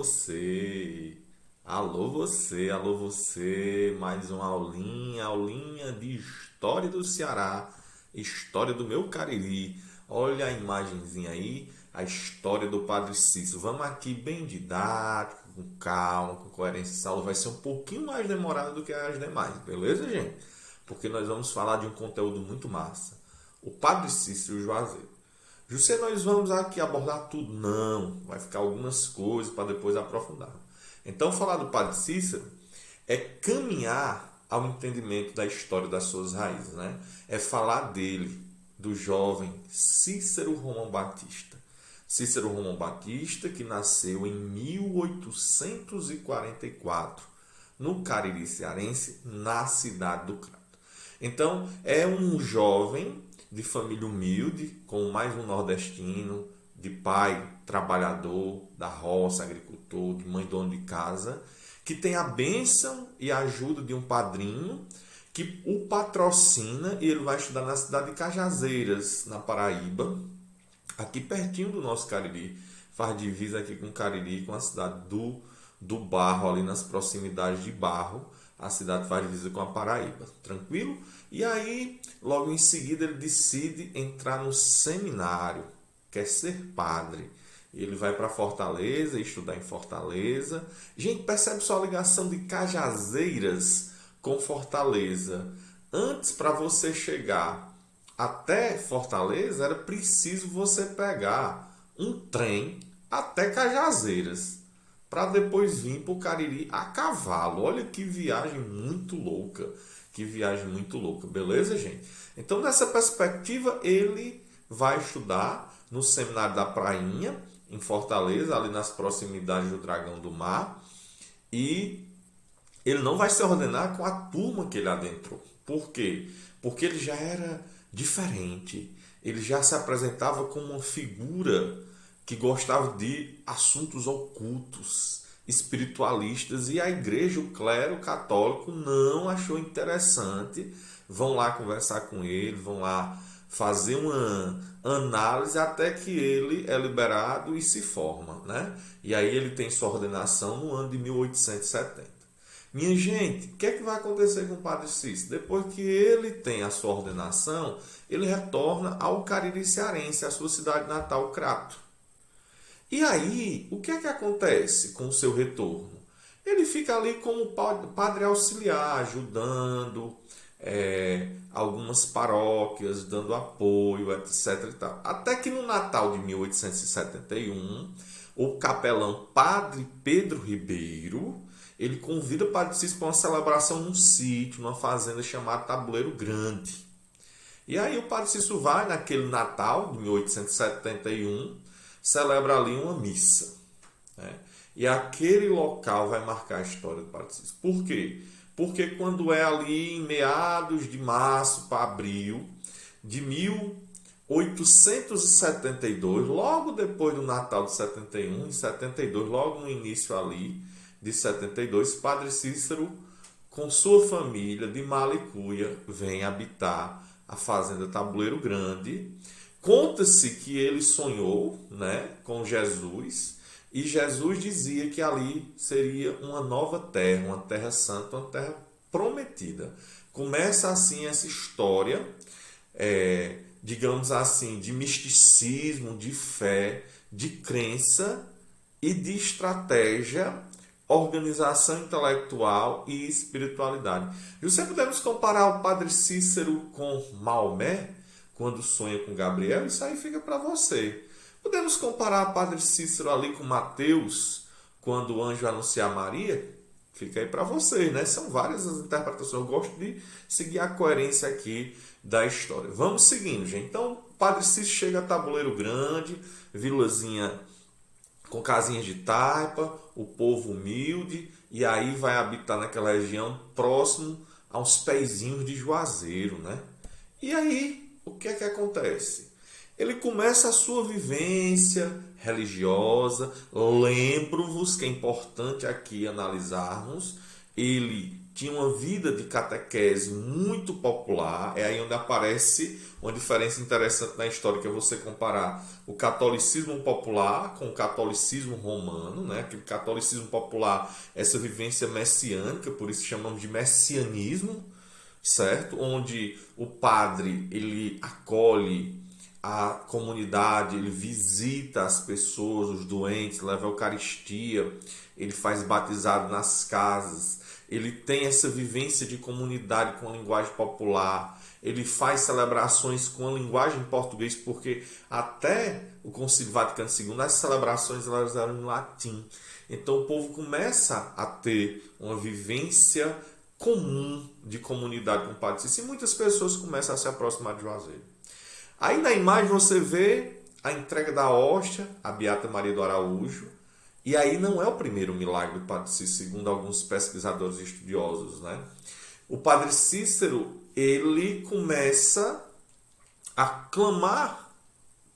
você. Alô você. Mais uma aulinha de história do Ceará, história do meu Cariri. Olha a imagenzinha aí, a história do Padre Cícero. Vamos aqui bem didático, com calma, com coerência. Essa aula vai ser um pouquinho mais demorada do que as demais, beleza, gente? Porque nós vamos falar de um conteúdo muito massa. O Padre Cícero Juazeiro. José, nós vamos aqui abordar tudo? Não, vai ficar algumas coisas para depois aprofundar. Então, falar do Padre Cícero é caminhar ao entendimento da história das suas raízes, né? É falar dele, do jovem Cícero Romão Batista. Cícero Romão Batista, que nasceu em 1844, no Cariri cearense, na cidade do Crato. Então, é um jovem de família humilde, com mais um nordestino, de pai trabalhador, da roça, agricultor, de mãe dona de casa, que tem a bênção e a ajuda de um padrinho que o patrocina e ele vai estudar na cidade de Cajazeiras, na Paraíba, aqui pertinho do nosso Cariri, faz divisa aqui com Cariri, com a cidade do Barro, ali nas proximidades de Barro, a cidade faz divisa com a Paraíba, tranquilo? E aí, logo em seguida, ele decide entrar no seminário, quer ser padre. Ele vai para Fortaleza, estudar em Fortaleza. Gente, percebe só a ligação de Cajazeiras com Fortaleza. Antes, para você chegar até Fortaleza, era preciso você pegar um trem até Cajazeiras, para depois vir para o Cariri a cavalo. Olha que viagem muito louca. Que viagem muito louca. Beleza, gente? Então, nessa perspectiva, ele vai estudar no Seminário da Prainha, em Fortaleza, ali nas proximidades do Dragão do Mar. E ele não vai se ordenar com a turma que ele adentrou. Por quê? Porque ele já era diferente. Ele já se apresentava como uma figura que gostava de assuntos ocultos, espiritualistas, e a igreja, o clero católico, não achou interessante. Vão lá conversar com ele, vão lá fazer uma análise até que ele é liberado e se forma, né? E aí ele tem sua ordenação no ano de 1870. Minha gente, o que é que vai acontecer com o Padre Cícero? Depois que ele tem a sua ordenação, ele retorna ao Cariri cearense, a sua cidade natal, Crato. E aí, o que é que acontece com o seu retorno? Ele fica ali como padre auxiliar, ajudando algumas paróquias, dando apoio, etc. E tal. Até que no Natal de 1871, o capelão Padre Pedro Ribeiro, ele convida o Padre Cícero para uma celebração num sítio, numa fazenda chamada Tabuleiro Grande. E aí o Padre Cícero vai naquele Natal de 1871, celebra ali uma missa, né? E aquele local vai marcar a história do Padre Cícero. Por quê? Porque quando é ali em meados de março para abril de 1872, logo depois do Natal de 71, em 72, logo no início ali de 72, Padre Cícero, com sua família de Malicuia, vem habitar a fazenda Tabuleiro Grande. Conta-se que ele sonhou, né, com Jesus, e Jesus dizia que ali seria uma nova terra, uma terra santa, uma terra prometida. Começa assim essa história, digamos assim, de misticismo, de fé, de crença e de estratégia, organização intelectual e espiritualidade. E você podemos comparar o Padre Cícero com Maomé, quando sonha com Gabriel? Isso aí fica para você. Podemos comparar o Padre Cícero ali com Mateus, quando o anjo anuncia a Maria? Fica aí para vocês, né? São várias as interpretações. Eu gosto de seguir a coerência aqui da história. Vamos seguindo, gente. Então, o Padre Cícero chega a Tabuleiro Grande, vilazinha com casinhas de taipa, o povo humilde, e aí vai habitar naquela região próximo aos pezinhos de Juazeiro, né? E aí, o que é que acontece? Ele começa a sua vivência religiosa. Lembro-vos que é importante aqui analisarmos ele tinha uma vida de catequese muito popular. É aí onde aparece uma diferença interessante na história, que é você comparar o catolicismo popular com o catolicismo romano, né? Aquele catolicismo popular, essa vivência messiânica, por isso chamamos de messianismo, certo? Onde o padre ele acolhe a comunidade, ele visita as pessoas, os doentes, leva a Eucaristia, ele faz batizado nas casas, ele tem essa vivência de comunidade com a linguagem popular, ele faz celebrações com a linguagem em português, porque até o Concílio Vaticano II, as celebrações elas eram em latim. Então o povo começa a ter uma vivência comum de comunidade com o Padre Cícero, e muitas pessoas começam a se aproximar de Juazeiro. Aí na imagem você vê a entrega da hóstia a Beata Maria do Araújo, e aí não é o primeiro milagre do Padre Cícero, segundo alguns pesquisadores e estudiosos, né? O Padre Cícero, ele começa a clamar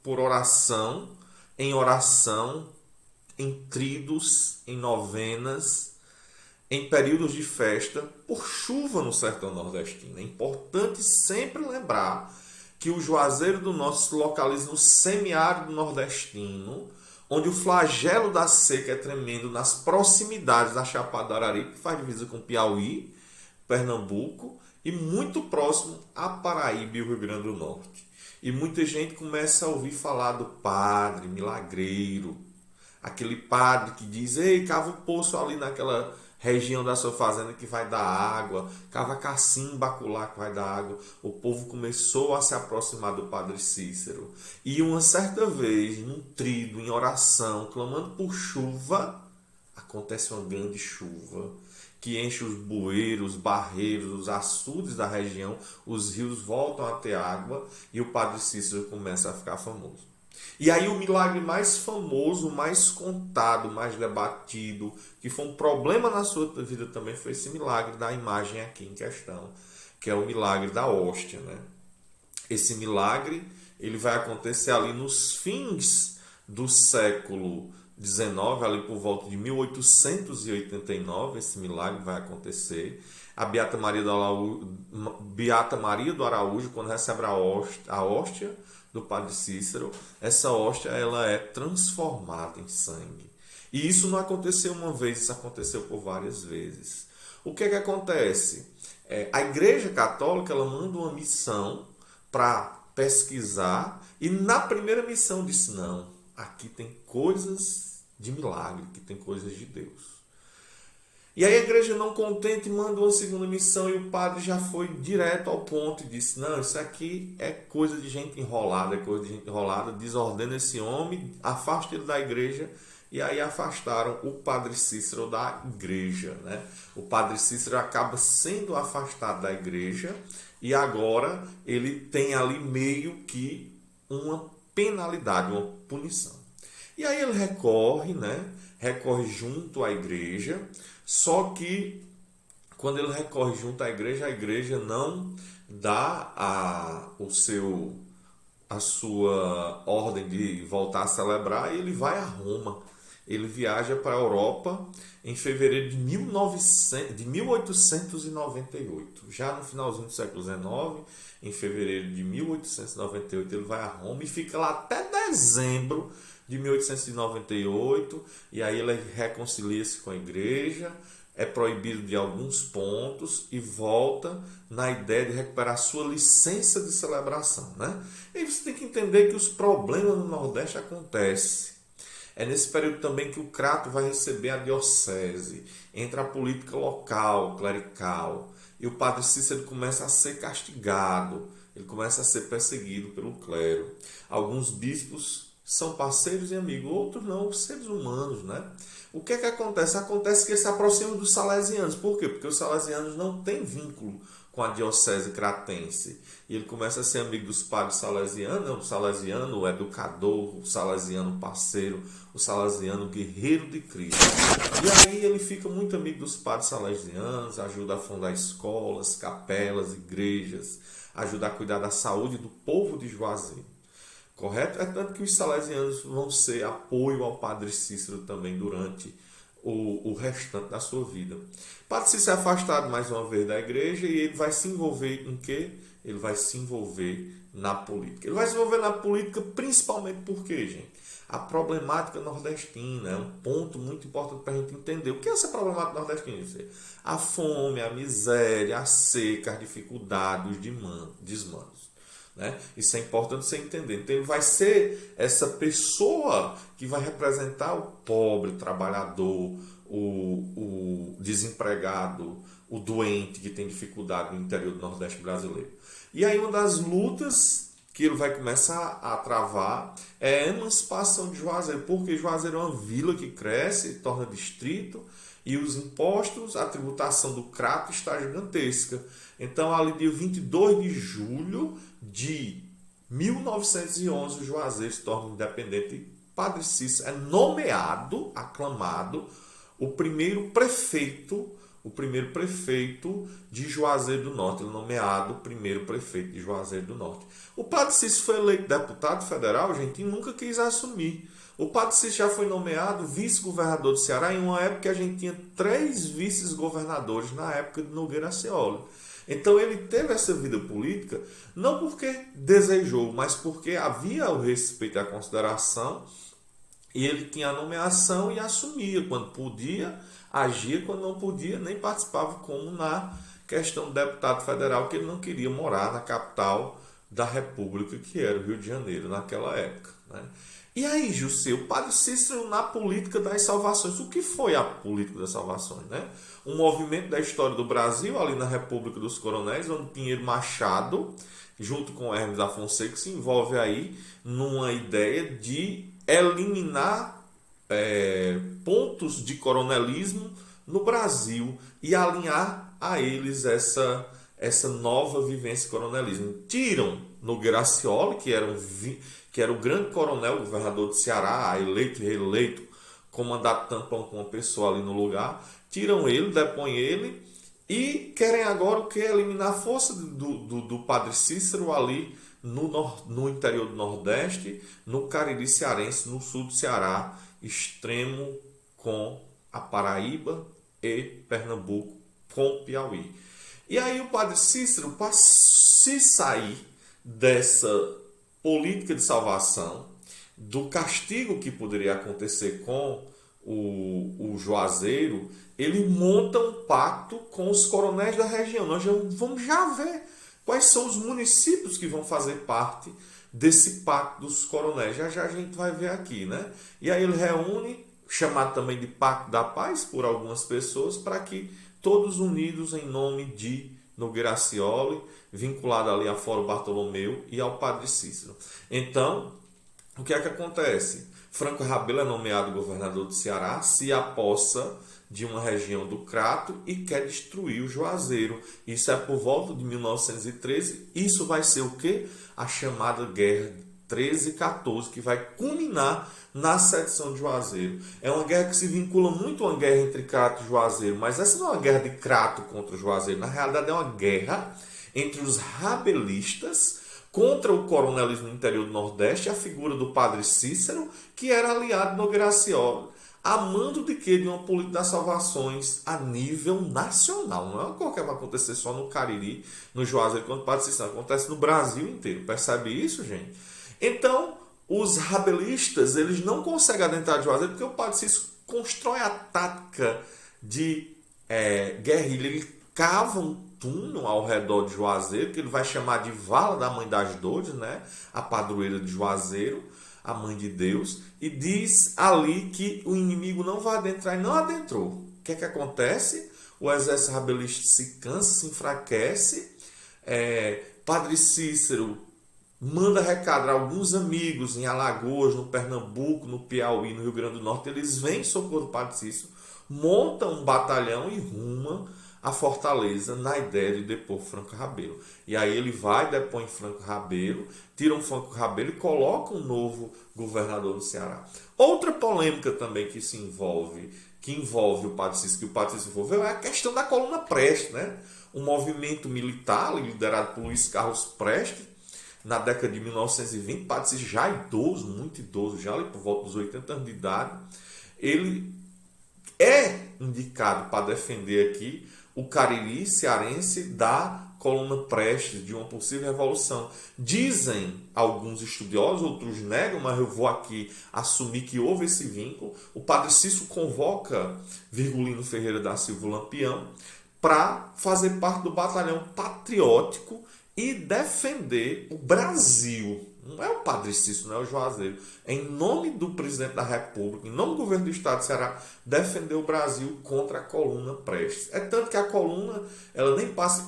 por oração, em tríduos, em novenas, em períodos de festa, por chuva no sertão nordestino. É importante sempre lembrar que o Juazeiro do Norte se localiza no semiárido nordestino, onde o flagelo da seca é tremendo nas proximidades da Chapada do Araripe, que faz divisa com Piauí, Pernambuco, e muito próximo a Paraíba e o Rio Grande do Norte. E muita gente começa a ouvir falar do padre milagreiro, aquele padre que diz: ei, cava um poço ali naquela região da sua fazenda que vai dar água, cava cacimba acolá que vai dar água. O povo começou a se aproximar do Padre Cícero. E uma certa vez, num tríduo, em oração, clamando por chuva, acontece uma grande chuva que enche os bueiros, os barreiros, os açudes da região, os rios voltam a ter água e o Padre Cícero começa a ficar famoso. E aí o milagre mais famoso, mais contado, mais debatido, que foi um problema na sua vida também, foi esse milagre da imagem aqui em questão, que é o milagre da hóstia, né? Esse milagre ele vai acontecer ali nos fins do século XIX, ali por volta de 1889, esse milagre vai acontecer. A Beata Maria do Araújo, quando recebe a hóstia do Padre Cícero, essa hóstia ela é transformada em sangue. E isso não aconteceu uma vez, isso aconteceu por várias vezes. O que é que acontece? A Igreja Católica ela manda uma missão para pesquisar, e na primeira missão disse: não, aqui tem coisas de milagre, aqui tem coisas de Deus. E aí a igreja, não contente, manda uma segunda missão, e o padre já foi direto ao ponto e disse: não, isso aqui é coisa de gente enrolada, desordena esse homem, afasta ele da igreja. E aí afastaram o Padre Cícero da igreja, né? O Padre Cícero acaba sendo afastado da igreja e agora ele tem ali meio que uma penalidade, uma punição. E aí ele recorre, né? Recorre junto à igreja, só que quando ele recorre junto à igreja não dá a sua ordem de voltar a celebrar, e ele vai a Roma. Ele viaja para a Europa em fevereiro de 1898. Já no finalzinho do século XIX, em fevereiro de 1898, ele vai a Roma e fica lá até dezembro de 1898. E aí ele reconcilia-se com a igreja, é proibido de alguns pontos e volta na ideia de recuperar sua licença de celebração, né? E você tem que entender que os problemas no Nordeste acontecem. É nesse período também que o Crato vai receber a diocese, entra a política local, clerical, e o Padre Cícero começa a ser castigado, ele começa a ser perseguido pelo clero. Alguns bispos são parceiros e amigos, outros não, seres humanos, né? O que é que acontece? Acontece que ele se aproxima dos salesianos. Por quê? Porque os salesianos não têm vínculo com a diocese cratense. E ele começa a ser amigo dos padres salesianos, o salesiano, o educador, o salesiano parceiro, o salesiano guerreiro de Cristo. E aí ele fica muito amigo dos padres salesianos, ajuda a fundar escolas, capelas, igrejas, ajuda a cuidar da saúde do povo de Juazeiro. Correto? É tanto que os salesianos vão ser apoio ao Padre Cícero também durante o restante da sua vida. Padre Cícero é afastado mais uma vez da igreja e ele vai se envolver em quê? Ele vai se envolver na política. Ele vai se envolver na política principalmente por quê, gente? A problemática nordestina é um ponto muito importante para a gente entender. O que é essa problemática nordestina? A fome, a miséria, a seca, as dificuldades, os desmandos. Né? Isso é importante você entender. Então ele vai ser essa pessoa que vai representar o pobre, o trabalhador, o desempregado, o doente que tem dificuldade no interior do Nordeste brasileiro. E aí uma das lutas que ele vai começar a travar é a emancipação de Juazeiro, porque Juazeiro é uma vila que cresce, torna distrito, e os impostos, a tributação do crato está gigantesca. Então, ali dia 22 de julho de 1911, o Juazeiro se torna independente e Padre Cícero é nomeado, aclamado, o primeiro prefeito de Juazeiro do Norte. Ele é nomeado o primeiro prefeito de Juazeiro do Norte. O Padre Cícero foi eleito deputado federal, gente, e nunca quis assumir. O Padre Cícero já foi nomeado vice-governador do Ceará em uma época que a gente tinha 3 vice-governadores na época de Nogueira Arceoli. Então ele teve essa vida política não porque desejou, mas porque havia o respeito e a consideração, e ele tinha a nomeação e assumia quando podia, agia quando não podia, nem participava, como na questão do deputado federal, que ele não queria morar na capital da República, que era o Rio de Janeiro naquela época. Né? E aí, José, o Padre Cícero na política das salvações. O que foi a política das salvações? Né? Um movimento da história do Brasil, ali na República dos Coronéis, onde Pinheiro Machado, junto com Hermes da Fonseca, se envolve aí numa ideia de eliminar pontos de coronelismo no Brasil e alinhar a eles essa nova vivência coronelismo. Tiram Nogueira Arceoli, que era o grande coronel, governador do Ceará, eleito e reeleito, comandado tampão com uma pessoa ali no lugar, tiram ele, depõem ele e querem agora o que? Eliminar a força do Padre Cícero ali no interior do Nordeste, no Cariri cearense, no sul do Ceará, extremo com a Paraíba e Pernambuco, com Piauí. E aí o Padre Cícero, para se sair dessa política de salvação, do castigo que poderia acontecer com o Juazeiro, ele monta um pacto com os coronéis da região. Nós vamos já ver quais são os municípios que vão fazer parte desse pacto dos coronéis. Já a gente vai ver aqui, né? E aí ele reúne, chamado também de Pacto da Paz por algumas pessoas, para que todos unidos em nome de Nogueira Arceoli, vinculado ali a Fórum Bartolomeu e ao Padre Cícero. Então, o que é que acontece? Franco Rabelo é nomeado governador do Ceará, se apossa de uma região do Crato e quer destruir o Juazeiro. Isso é por volta de 1913. Isso vai ser o quê? A chamada Guerra 13-14, que vai culminar na sedição de Juazeiro. É uma guerra que se vincula muito a uma guerra entre Crato e Juazeiro, mas essa não é uma guerra de Crato contra o Juazeiro. Na realidade é uma guerra entre os rabelistas contra o coronelismo no interior do Nordeste, a figura do Padre Cícero, que era aliado de Nogueira Arceoli, amando de quê? De uma política das salvações a nível nacional. Não é uma coisa que vai acontecer só no Cariri, no Juazeiro, quando o Padre Cícero. Acontece no Brasil inteiro. Percebe isso, gente? Então, os rabelistas, eles não conseguem adentrar Juazeiro porque o Padre Cícero constrói a tática de guerrilha. Ele cava um túnel ao redor de Juazeiro, que ele vai chamar de Vala da Mãe das Dores, né? A padroeira de Juazeiro, a Mãe de Deus, e diz ali que o inimigo não vai adentrar, e não adentrou. O que é que acontece? O exército rabelista se cansa, se enfraquece, Padre Cícero manda recadar alguns amigos em Alagoas, no Pernambuco, no Piauí, no Rio Grande do Norte. Eles vêm em socorro do Padre Cícero, montam um batalhão e rumam a Fortaleza na ideia de depor Franco Rabelo. E aí ele vai, depõe Franco Rabelo, tira um Franco Rabelo e coloca um novo governador do Ceará. Outra polêmica também que envolve o Padre Cícero, que o Padre Cícero envolveu, é a questão da Coluna Prestes, né? Um movimento militar liderado por Luiz Carlos Prestes, na década de 1920, Padre Cícero já idoso, muito idoso, já ali por volta dos 80 anos de idade, ele é indicado para defender aqui o Cariri cearense da coluna Prestes, de uma possível revolução. Dizem alguns estudiosos, outros negam, mas eu vou aqui assumir que houve esse vínculo. O padre Cício convoca Virgulino Ferreira da Silva Lampião para fazer parte do batalhão patriótico e defender o Brasil. Não é o padre Cício, não é o Juazeiro. É em nome do presidente da República, em nome do governo do estado de Ceará, defender o Brasil contra a coluna Prestes. É tanto que a coluna, ela nem passa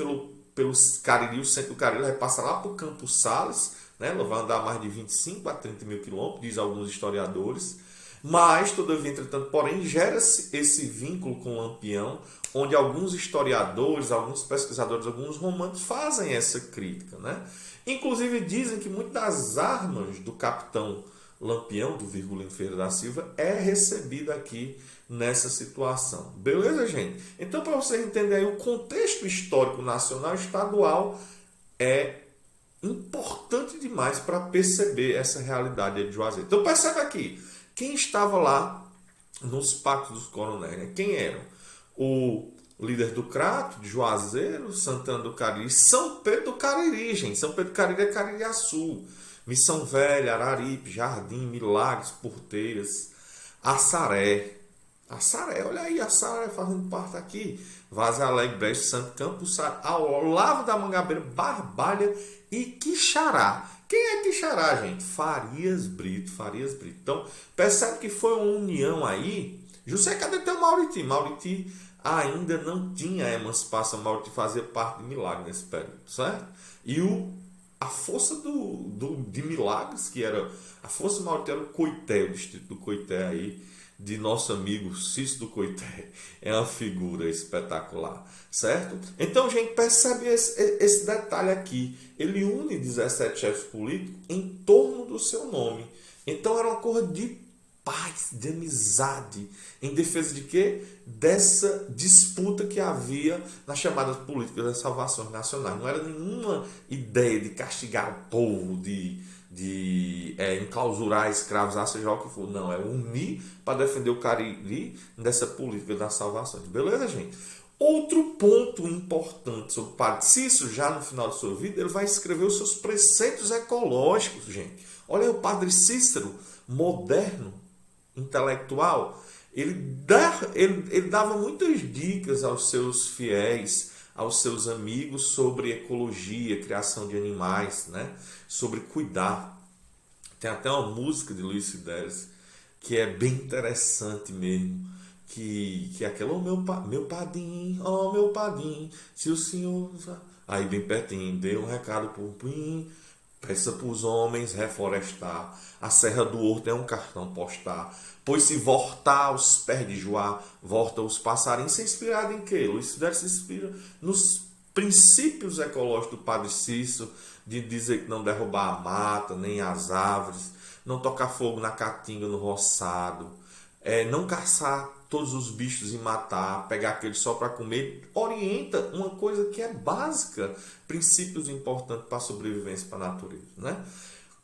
pelos Cariri, o centro do Cariri, ela vai passar lá para o Campos Sales, né? Ela vai andar mais de 25 a 30 mil quilômetros, diz alguns historiadores. Mas, todavia, entretanto, porém, gera-se esse vínculo com o Lampião, onde alguns historiadores, alguns pesquisadores, alguns românticos fazem essa crítica, né? Inclusive dizem que muitas das armas do capitão Lampião, do Virgulino Ferreira da Silva, é recebida aqui nessa situação. Beleza, gente? Então, para vocês entenderem aí, o contexto histórico nacional e estadual é importante demais para perceber essa realidade de Juazeiro. Então, percebe aqui, quem estava lá nos pactos dos coronéis, né? Quem eram? O líder do Crato, de Juazeiro, Santana do Cariri, São Pedro do Cariri, gente. São Pedro do Cariri é Caririaçu. Missão Velha, Araripe, Jardim, Milagres, Porteiras, Assaré. Assaré, olha aí, Assaré fazendo parte aqui. Vaza Alegre, Brejo, Santo Campos, Olavo da Mangabeira, Barbalha e Quixará. Quem é Quixará, gente? Farias Brito. Então, percebe que foi uma união aí. José, cadê teu Mauriti? Mauriti ainda não tinha a emancipação. Mauriti fazia parte de Milagres nesse período, certo? E a força de Milagres, que era a força Mauriti, era o Coité, o distrito do Coité aí, de nosso amigo Cício do Coité. É uma figura espetacular, certo? Então, gente, percebe esse detalhe aqui. Ele une 17 chefes políticos em torno do seu nome. Então, era uma coisa de paz, de amizade, em defesa de quê? Dessa disputa que havia nas chamadas políticas das salvações nacionais. Não era nenhuma ideia de castigar o povo, de enclausurar escravos, seja o que for. Não, é unir para defender o Cariri dessa política das salvações. Beleza, gente? Outro ponto importante sobre o padre Cícero, já no final de sua vida, ele vai escrever os seus preceitos ecológicos, gente. Olha aí, o padre Cícero, moderno, intelectual, ele dava muitas dicas aos seus fiéis, aos seus amigos sobre ecologia, criação de animais, né? Sobre cuidar. Tem até uma música de Luiz Fidelis que é bem interessante mesmo, que é aquela, oh, meu padim, se o senhor... Aí bem pertinho, deu um recado pro Pim, peça para os homens reflorestar. A Serra do Horto é um cartão postal. Pois se voltar os pés de Joá, volta os passarinhos. Se inspirado em quê? Luiz Fidelis se inspira nos princípios ecológicos do Padre Cícero, de dizer que não derrubar a mata, nem as árvores, não tocar fogo na caatinga, no roçado, não caçar todos os bichos e matar, pegar aquele só para comer. Orienta uma coisa que é básica, princípios importantes para a sobrevivência, para a natureza, né?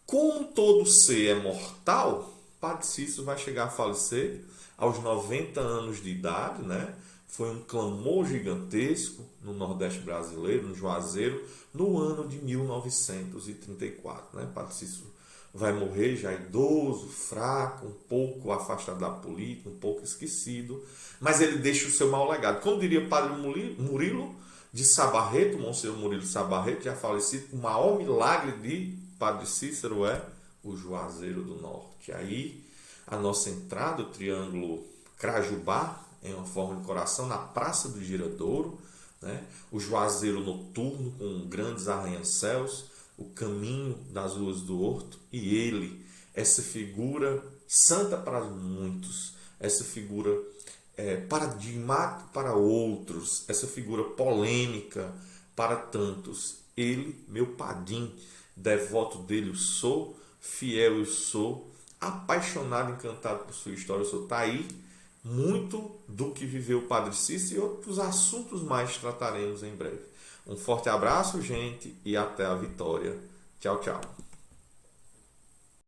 Como todo ser é mortal, Padre Cícero vai chegar a falecer aos 90 anos de idade, né? Foi um clamor gigantesco no Nordeste brasileiro, no Juazeiro, no ano de 1934, né? Padre Cícero vai morrer já idoso, fraco, um pouco afastado da política, um pouco esquecido, mas ele deixa o seu mau legado. Como diria Padre Murilo de Sabarreto, Monsenhor Murilo de Sabarreto, já falecido, o maior milagre de Padre Cícero é o Juazeiro do Norte. Aí, a nossa entrada, o Triângulo Crajubá, em uma forma de coração, na Praça do Giradouro, né? O Juazeiro noturno, com grandes arranha-céus, o caminho das ruas do Horto, e ele, essa figura santa para muitos, essa figura paradigmática para outros, essa figura polêmica para tantos. Ele, meu padim, devoto dele eu sou, fiel eu sou, apaixonado, encantado por sua história eu sou. Está aí muito do que viveu o Padre Cícero, e outros assuntos mais trataremos em breve. Um forte abraço, gente, e até a vitória. Tchau, tchau.